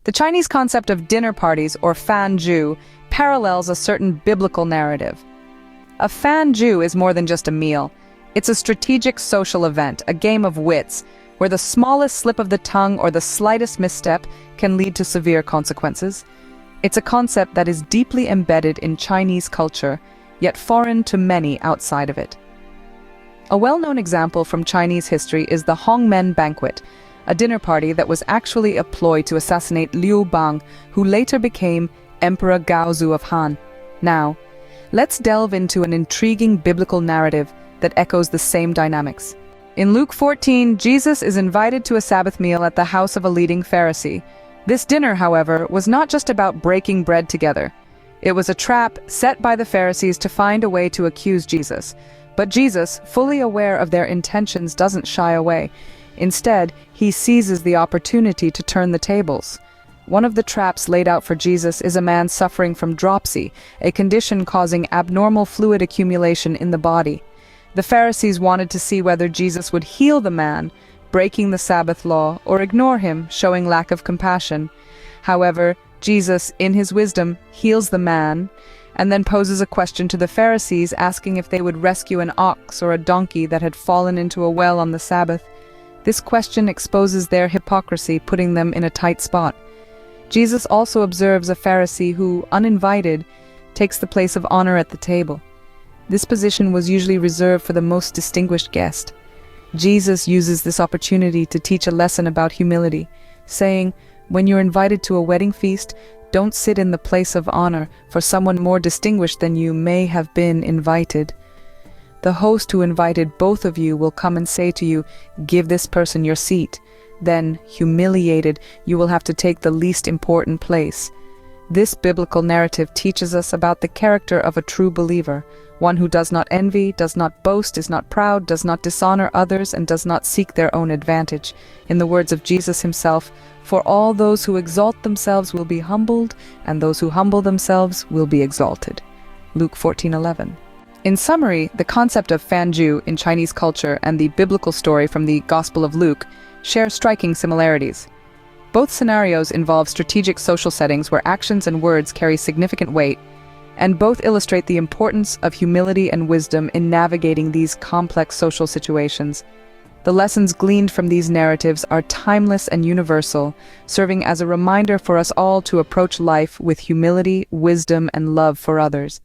The Chinese concept of dinner parties, or fanju, parallels a certain biblical narrative. A fanju is more than just a meal. It's a strategic social event, a game of wits, where the smallest slip of the tongue or the slightest misstep can lead to severe consequences. It's a concept that is deeply embedded in Chinese culture, yet foreign to many outside of it. A well-known example from Chinese history is the Hongmen banquet, a dinner party that was actually a ploy to assassinate Liu Bang, who later became Emperor Gaozu of Han. Now, let's delve into an intriguing biblical narrative that echoes the same dynamics. In Luke 14, Jesus is invited to a Sabbath meal at the house of a leading Pharisee. This dinner, however, was not just about breaking bread together. It was a trap set by the Pharisees to find a way to accuse Jesus. But Jesus, fully aware of their intentions, doesn't shy away. Instead, he seizes the opportunity to turn the tables. One of the traps laid out for Jesus is a man suffering from dropsy, a condition causing abnormal fluid accumulation in the body. The Pharisees wanted to see whether Jesus would heal the man, breaking the Sabbath law, or ignore him, showing lack of compassion. However, Jesus, in his wisdom, heals the man, and then poses a question to the Pharisees, asking if they would rescue an ox or a donkey that had fallen into a well on the Sabbath. This question exposes their hypocrisy, putting them in a tight spot. Jesus also observes a Pharisee who, uninvited, takes the place of honor at the table. This position was usually reserved for the most distinguished guest. Jesus uses this opportunity to teach a lesson about humility, saying, "When you're invited to a wedding feast, don't sit in the place of honor, for someone more distinguished than you may have been invited. The host who invited both of you will come and say to you, 'Give this person your seat.' Then, humiliated, you will have to take the least important place." This biblical narrative teaches us about the character of a true believer, one who does not envy, does not boast, is not proud, does not dishonor others, and does not seek their own advantage. In the words of Jesus himself, "For all those who exalt themselves will be humbled, and those who humble themselves will be exalted." Luke 14:11. In summary, the concept of fanju in Chinese culture and the biblical story from the Gospel of Luke share striking similarities. Both scenarios involve strategic social settings where actions and words carry significant weight, and both illustrate the importance of humility and wisdom in navigating these complex social situations. The lessons gleaned from these narratives are timeless and universal, serving as a reminder for us all to approach life with humility, wisdom, and love for others.